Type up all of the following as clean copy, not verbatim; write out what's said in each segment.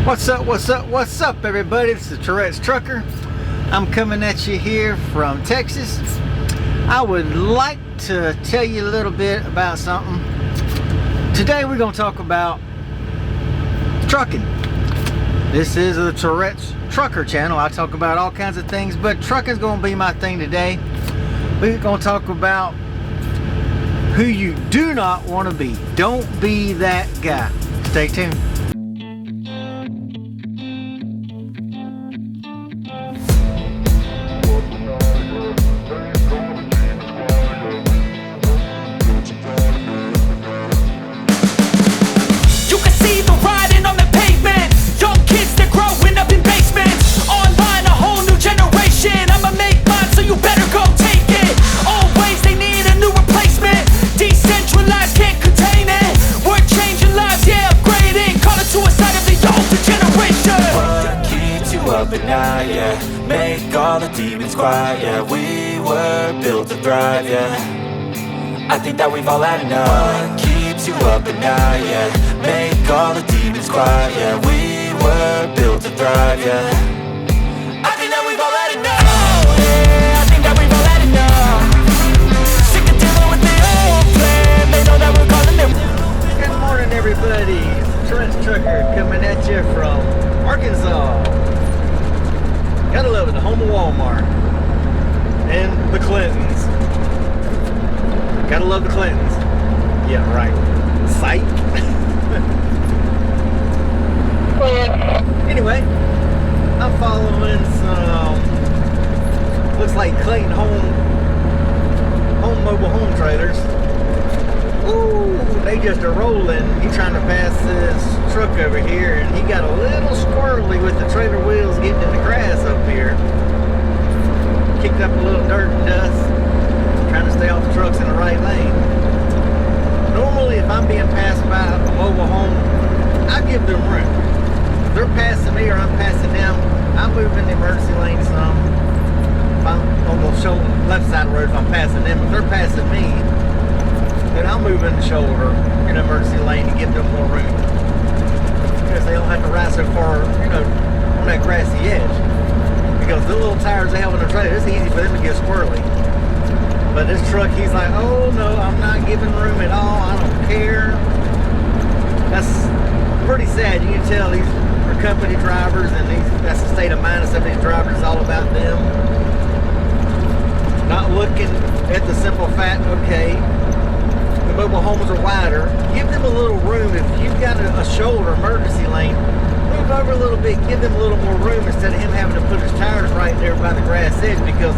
What's up everybody? This is Tourette's Trucker. I'm coming at you here from Texas. I would like to tell you a little bit about something. Today we're going to talk about trucking. This is the Tourette's Trucker channel. I talk about all kinds of things, but trucking is going to be my thing today. We're going to talk about who you do not want to be. Don't be that guy. Stay tuned. Make all the demons quiet, yeah. We were built to thrive, yeah. I think that we've all had enough. What keeps you up at night, yeah. Make all the demons quiet, yeah. We were built to thrive, yeah. I think that we've all had enough. Oh, yeah, I think that we've all had enough. Sick of dealing with the old plan. They know that we're calling them. Good morning everybody. Tourette's Trucker coming at you from Arkansas. Gotta love it, the home of Walmart and the Clintons. Gotta love the Clintons. Yeah, right. Psych. Anyway, I'm following some, looks like Clayton mobile home trailers. Ooh, they just are rolling. He's trying to pass this truck over here, and he got a little squirrely with the trailer wheels getting in the grass up here. Kicked up a little dirt and dust, trying to stay off the trucks in the right lane. Normally, if I'm being passed by a mobile home, I give them room. If they're passing me or I'm passing them, I move in the emergency lane some. If I'm on the shoulder, left side of the road, if I'm passing them, if they're passing me, then I'll move in the shoulder in the emergency lane to give them more room. Because they don't have to ride so far, you know, on that grassy edge. Because the little tires they have on the trailer, it's easy for them to get squirrely. But this truck, he's like, oh no, I'm not giving room at all, I don't care. That's pretty sad. You can tell these are company drivers, and that's the state of mind of some of these drivers. It's all about them. Not looking at the simple fact, okay, the mobile homes are wider. Give them a little room. If you've got a shoulder emergency lane, move over a little bit, give them a little more room instead of him having to put his tires right there by the grass edge, because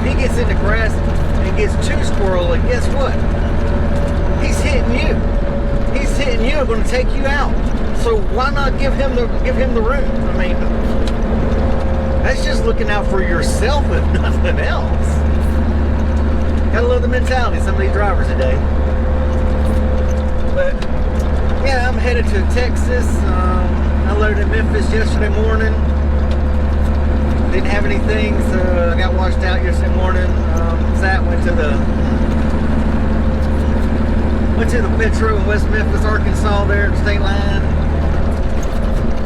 if he gets in the grass and gets too squirrely, guess what? He's hitting you. He's hitting you, going to take you out. So why not give him the room? I mean, that's just looking out for yourself if nothing else. Gotta love the mentality of some of these drivers today. But yeah, I'm headed to Texas. I loaded in Memphis yesterday morning. Didn't have anything, so I got washed out yesterday morning. Zach went to the Metro in West Memphis, Arkansas, there at the state line.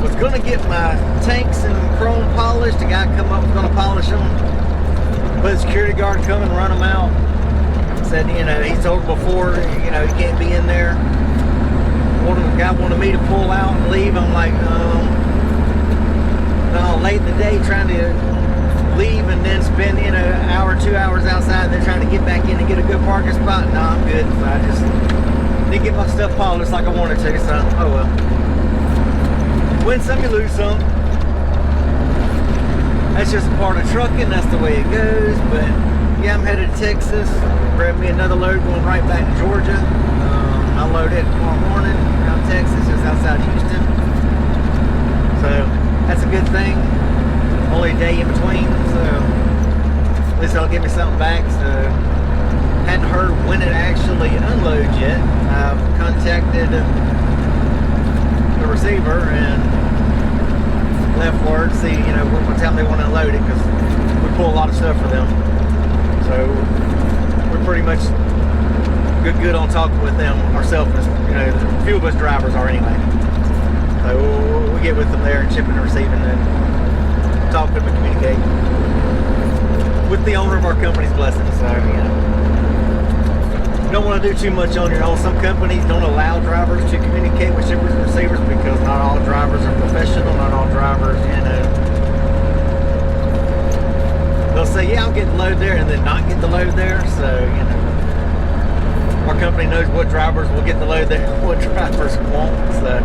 Was gonna get my tanks and chrome polished. The guy come up was gonna polish them, but the security guard come and run them out. Said, you know, he told before, you know, he can't be in there. The guy wanted me to pull out and leave. I'm like, no, late in the day trying to leave and then spend, you know, an hour, 2 hours outside, and then trying to get back in and get a good parking spot. No, I'm good. So I just didn't get my stuff polished like I wanted to, so oh well. Win some, you lose some. That's just a part of trucking, that's the way it goes. But yeah, I'm headed to Texas. Grab me another load going right back to Georgia. I'll load it tomorrow morning around Texas, just outside Houston. So that's a good thing. Only a day in between, so at least that'll give me something back. So hadn't heard when it actually unloads yet. I've contacted the receiver and left word, see, you know, what time they want to unload it, because we pull a lot of stuff for them. So we're pretty much good on talking with them ourselves, you know, a few of us drivers are anyway. So we'll get with them there and shipping and receiving and talk to them and communicate with the owner of our company's blessing. So, you know, you don't want to do too much on your own. Some companies don't allow drivers to communicate with shippers and receivers because not all drivers are professional. Not all drivers, you know, they'll say, yeah, I'll get the load there, and then not get the load there. So, you know, our company knows what drivers will get the load there, what drivers won't. So,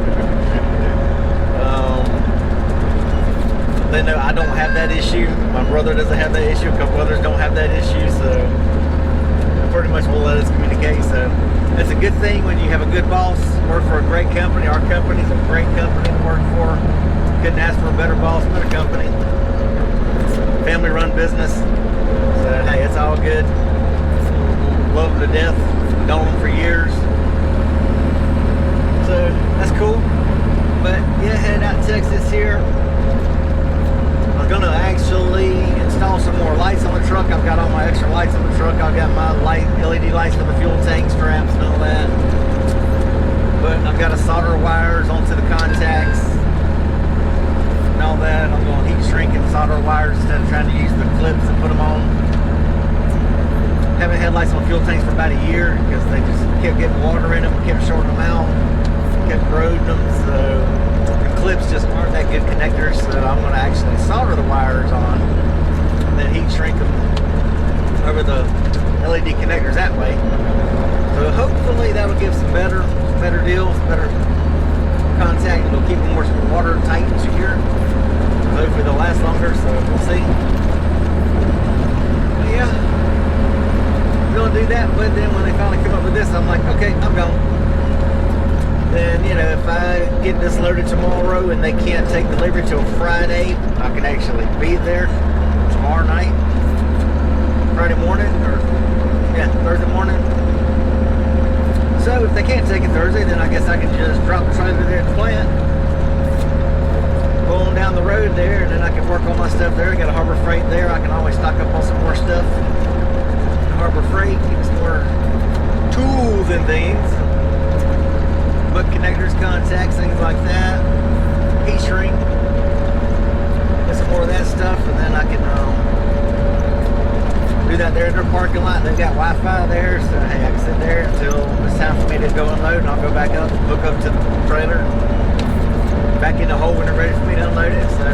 they know I don't have that issue. My brother doesn't have that issue. A couple others don't have that issue. So, pretty much will let us communicate. So, it's a good thing when you have a good boss, work for a great company. Our company's a great company to work for. Couldn't ask for a better boss, better company. Family run business. So, hey, it's all good. Love them to death. Known them for years. So, that's cool. But, yeah, heading out to Texas here. I'm going to actually install some more lights on the truck. I've got all my extra lights on the truck. I've got my LED lights for the fuel tank straps and all that. But I've got to solder wires onto the contacts and all that. I'm going to heat shrink and solder wires instead of trying to use the clips and put them on. Haven't had lights on fuel tanks for about a year because they just kept getting water in them, kept shorting them out, kept corroding them. So the clips just aren't that good connectors. So I'm going to actually solder the wires on and then heat shrink them over the LED connectors that way. So hopefully that will give some better deals, better contact. It'll keep them more watertight and secure. Hopefully they'll last longer. So we'll see. But yeah. Gonna do that, but then when they finally come up with this, I'm like, okay, I'm gone. Then, you know, if I get this loaded tomorrow and they can't take delivery till Friday, I can actually be there tomorrow night, Friday morning, or yeah, Thursday morning. So if they can't take it Thursday, then I guess I can just drop the trailer there at the plant, pull them down the road there, and then I can work on my stuff there. I got a Harbor Freight there. I can always stock up on some more stuff. Harbor Freight, get some more tools and things, but connectors, contacts, things like that, heat shrink, get some more of that stuff, and then I can do that there in their parking lot. They've got Wi-Fi there, so hey, I can sit there until it's time for me to go unload, and I'll go back up, hook up to the trailer, back in the hole when they're ready for me to unload it. So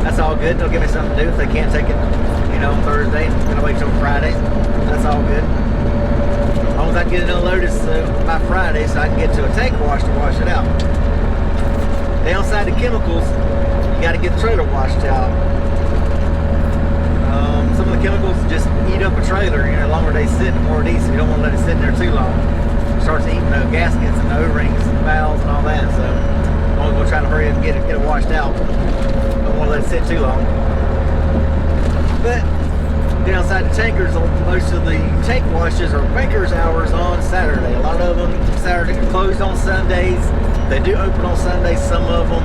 that's all good. They'll give me something to do if they can't take it, you know, on Thursday. I'm gonna wait till Friday. That's all good. As long as I get it unloaded by Friday, so I can get to a tank wash to wash it out. Downside to chemicals, you got to get the trailer washed out. Some of the chemicals just eat up a trailer. You know, the longer they sit, the more it eats. So you don't want to let it sit in there too long. It starts eating the gaskets and the O-rings and the valves and all that. So I'm going to try to hurry up and get it washed out. Don't want to let it sit too long. But downside to tankers, most of the tank washes are banker's hours on Saturday. A lot of them Saturday are closed on Sundays. They do open on Sundays. Some of them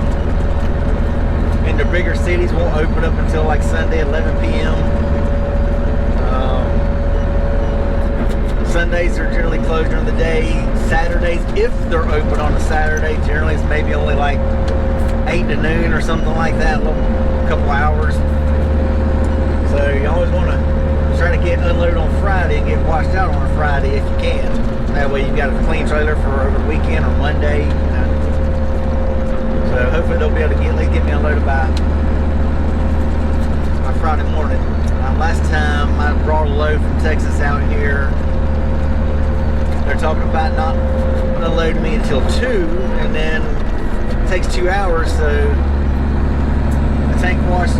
in the bigger cities won't open up until like Sunday 11 p.m. Sundays are generally closed during the day. Saturdays, if they're open on a Saturday, generally it's maybe only like 8 to noon or something like that, a couple hours. So you always want to try to get unloaded on Friday and get washed out on a Friday if you can. That way you've got a clean trailer for over the weekend or Monday. You know. So hopefully they'll be able to at least get me unloaded by Friday morning. Last time I brought a load from Texas out here, they're talking about not unloading me until 2, and then it takes 2 hours, so the tank wash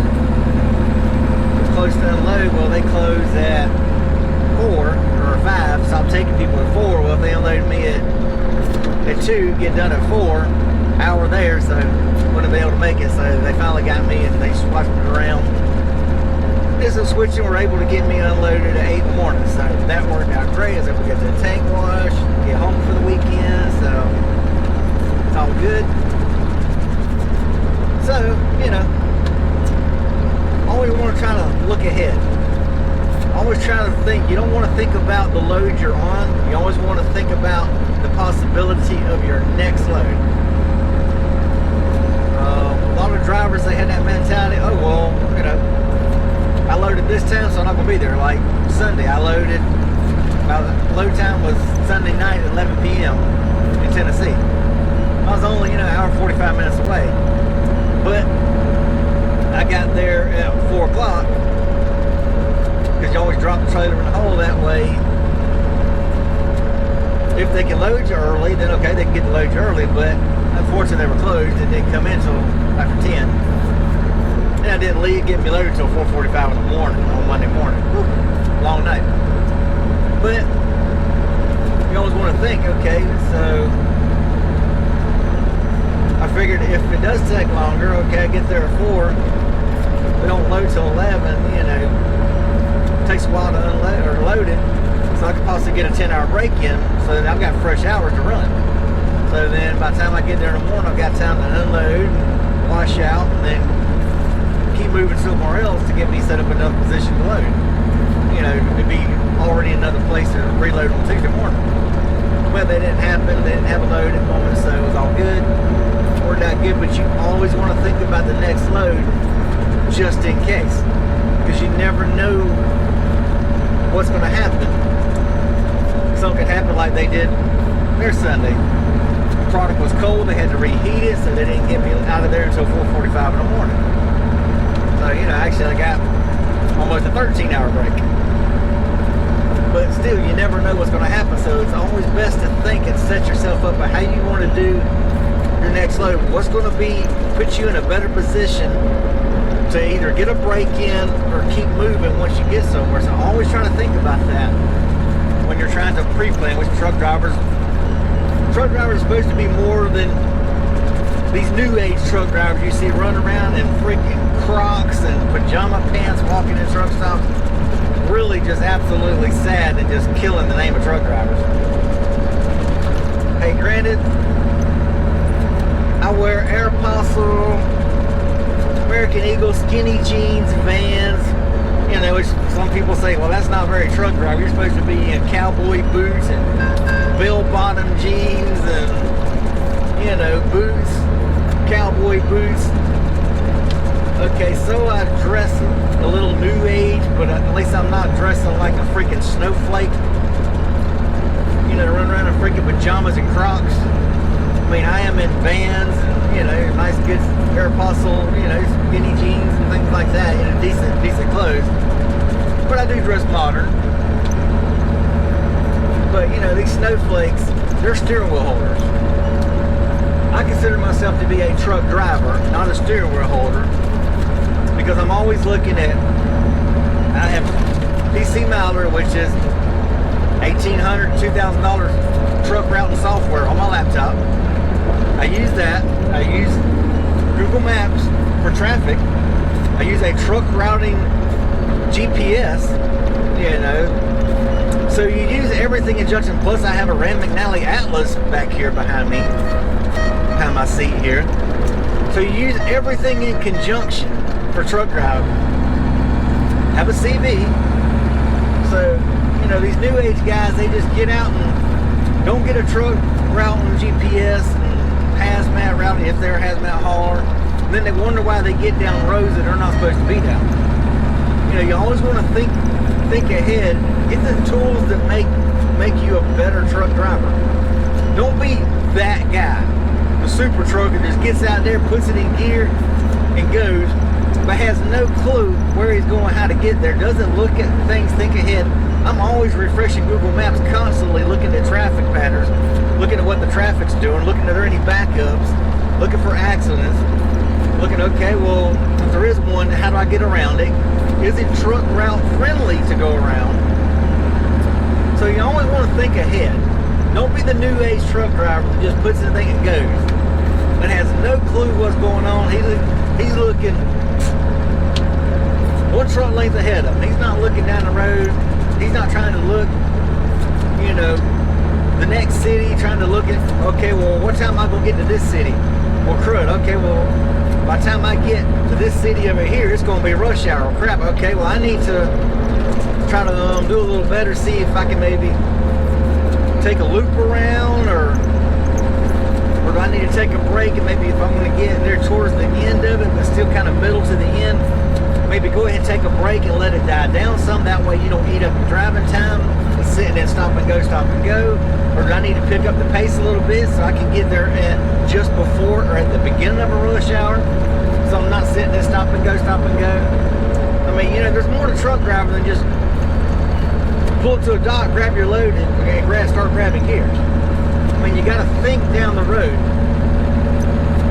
close to unload. Well, they close at 4 or 5, so I'm taking people at 4. Well, if they unload me at 2, get done at 4, hour there, so wouldn't be able to make it. So they finally got me and they switched it around. Just a switch, and were able to get me unloaded at 8 in the morning. So that worked out great. I was able to get to the tank wash, get home for the weekend, so it's all good. So, you know, always want to try to look ahead. Always try to think. You don't want to think about the load you're on. You always want to think about the possibility of your next load. not going to be there. Like Sunday, I loaded, my load time was Sunday night at 11 p.m. in Tennessee. I was only, an hour and 45 minutes away. But I got there at 4 o'clock, because you always drop the trailer in the hole that way. If they can load you early, then okay, they can get to load you early, but unfortunately they were closed. It didn't come in until after 10. And I didn't get me loaded until 4:45 in the morning on Monday morning. Whew, long night. But you always want to think, okay, so I figured if it does take longer, okay, I get there at 4, we don't load till 11, it takes a while to unload or load it, so I could possibly get a 10-hour break in, so that I've got fresh hours to run. So then by the time I get there in the morning, I've got time to unload, wash out, and then keep moving somewhere else to get me set up enough position to load. To be already another place to reload on Tuesday morning. But that didn't happen. They didn't have a load at the moment, so it was all good. Worked out good, but you always want to think about the next load just in case, because you never know what's going to happen. Something could happen like they did their Sunday. The product was cold, they had to reheat it, so they didn't get me out of there until 4:45 in the morning. So, actually I got almost a 13-hour break. But still, you never know what's going to happen, so it's always best to think and set yourself up by how you want to do your next load. What's going to put you in a better position to either get a break in or keep moving once you get somewhere. So always try to think about that when you're trying to pre-plan with truck drivers. Truck drivers are supposed to be more than these new age truck drivers you see running around in freaking Crocs and pajama pants walking in truck stops. Really just absolutely sad and just killing the name of truck drivers. Hey, granted, I wear Aeropostale, American Eagle, skinny jeans, Vans, which some people say, well, that's not very truck driver. You're supposed to be in cowboy boots and bell-bottom jeans and, boots, cowboy boots. Okay, so I dress a little new age, but at least I'm not dressing like a freaking snowflake. To run around in freaking pajamas and Crocs. I mean, I am in Vans, and, nice good Aeropostale, skinny jeans and things like that, decent clothes. But I do dress modern. But, these snowflakes, they're steering wheel holders. I consider myself to be a truck driver, not a steering wheel holder, because I'm always looking at, I have PC Mauler, which is $1,800, $2,000 truck routing software on my laptop. I use that. I use Google Maps for traffic. I use a truck routing GPS, So you use everything in conjunction. Plus I have a Rand McNally Atlas back here behind me, behind my seat here. So you use everything in conjunction for truck driving. Have a CV. So, these new age guys, they just get out and don't get a truck route on GPS and hazmat routing if they're a hazmat hauler. And then they wonder why they get down roads that they're not supposed to be down. You always want to think ahead. Get the tools that make you a better truck driver. Don't be that guy, the super trucker that just gets out there, puts it in gear, and goes, but has no clue where he's going, how to get there, doesn't look at things, think ahead. I'm always refreshing Google Maps constantly, looking at traffic patterns, looking at what the traffic's doing, looking at are there any backups, looking for accidents, looking, okay, well, if there is one, how do I get around it? Is it truck route friendly to go around? So you always want to think ahead. Don't be the new age truck driver that just puts in the thing and goes, and has no clue what's going on. He's looking one truck length ahead of him. He's not looking down the road. He's not trying to look, the next city, trying to look at, okay, well, what time am I going to get to this city? Well, crud, okay, well, by the time I get to this city over here, it's going to be rush hour. Oh, crap, okay, well, I need to try to do a little better, see if I can maybe take a loop around, or do I need to take a break, and maybe if I'm going to get there towards the end of it, but still kind of middle to the end, maybe go ahead and take a break and let it die down some. That way you don't eat up your driving time. Sitting and stop and go. Or do I need to pick up the pace a little bit so I can get there at just before or at the beginning of a rush hour, so I'm not sitting and stop and go. I mean, you know, there's more to truck driving than just pull up to a dock, grab your load, and start grabbing gears. I mean, you got to think down the road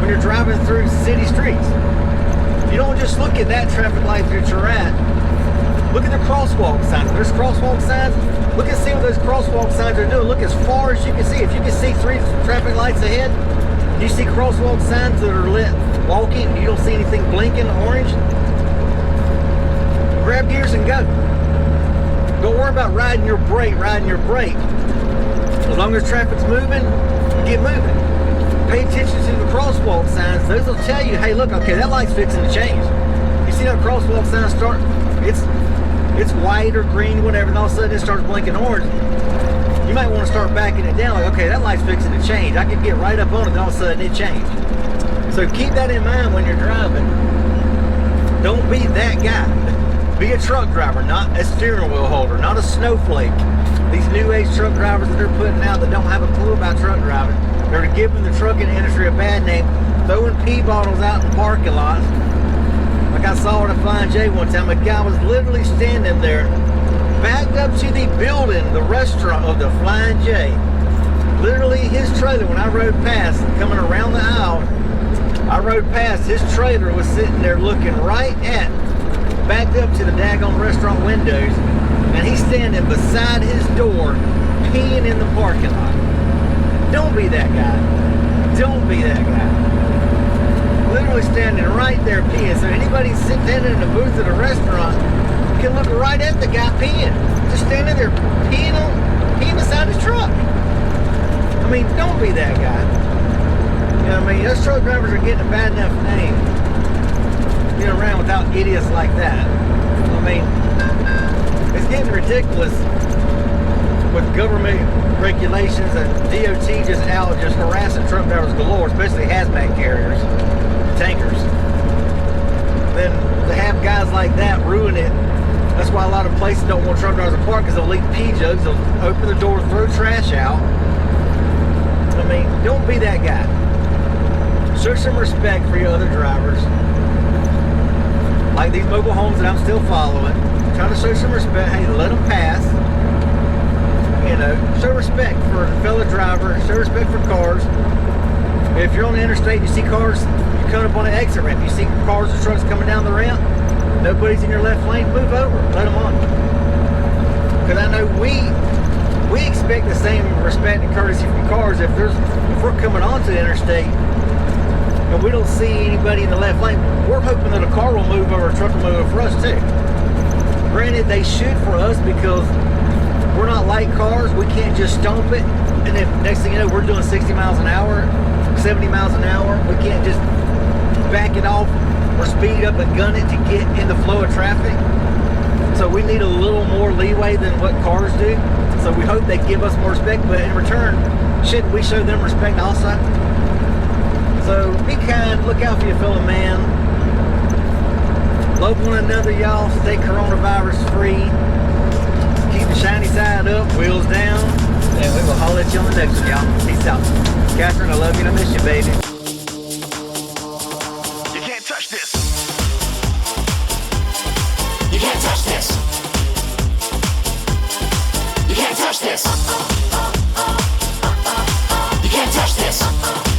when you're driving through city streets. You don't just look at that traffic light through Tourette. Look at the crosswalk signs. There's crosswalk signs. Look and see what those crosswalk signs are doing. Look as far as you can see. If you can see 3 traffic lights ahead, you see crosswalk signs that are lit walking, you don't see anything blinking orange, grab gears and go. Don't worry about riding your brake. As long as traffic's moving, get moving. Pay attention to the crosswalk signs. Those will tell you, hey, look, okay, that light's fixing to change. You see that crosswalk sign start, it's white or green, whatever, and all of a sudden it starts blinking orange. You might want to start backing it down, like, okay, that light's fixing to change. I could get right up on it, and all of a sudden it changed. So keep that in mind when you're driving. Don't be that guy. Be a truck driver, not a steering wheel holder, not a snowflake. These new age truck drivers that they're putting out that don't have a clue about truck driving, they're giving the trucking industry a bad name, throwing pee bottles out in parking lots. Like I saw at a Flying J one time, a guy was literally standing there, backed up to the building, the restaurant of the Flying J. Literally his trailer, when I rode past, coming around the aisle, I rode past, his trailer was sitting there looking right at, backed up to the daggone restaurant windows, and he's standing beside his door, peeing in the parking lot. Don't be that guy. Don't be that guy. Literally standing right there peeing. So anybody standing in the booth at a restaurant can look right at the guy peeing. Just standing there peeing beside his truck. I mean, don't be that guy. You know what I mean? Those truck drivers are getting a bad enough name being around without idiots like that. I mean, it's getting ridiculous with government regulations and DOT just out just harassing truck drivers galore, especially hazmat carriers, tankers. Then to have guys like that ruin it, that's why a lot of places don't want truck drivers to park, because they'll leak pee jugs, they'll open the door, throw trash out. I mean, don't be that guy. Show some respect for your other drivers. Like these mobile homes that I'm still following, trying to show some respect. Hey, let them pass. You know, show respect for a fellow driver, show respect for cars. If you're on the interstate and you see cars, you're coming up on an exit ramp, you see cars and trucks coming down the ramp, nobody's in your left lane, move over, let them on. Because I know we expect the same respect and courtesy from cars. If we're coming onto the interstate and we don't see anybody in the left lane, we're hoping that a car will move over, a truck will move over for us too. Granted, they should for us, because we're not like cars. We can't just stomp it, and then next thing you know, we're doing 60 miles an hour, 70 miles an hour. We can't just back it off or speed up and gun it to get in the flow of traffic. So we need a little more leeway than what cars do. So we hope they give us more respect, but in return, shouldn't we show them respect also? So be kind, look out for your fellow man. Love one another, y'all. Stay coronavirus free. Keep the shiny side up, wheels down, and we will holler at you on the next one, y'all. Peace out. Catherine, I love you and I miss you, baby. You can't touch this. You can't touch this. You can't touch this. You can't touch this.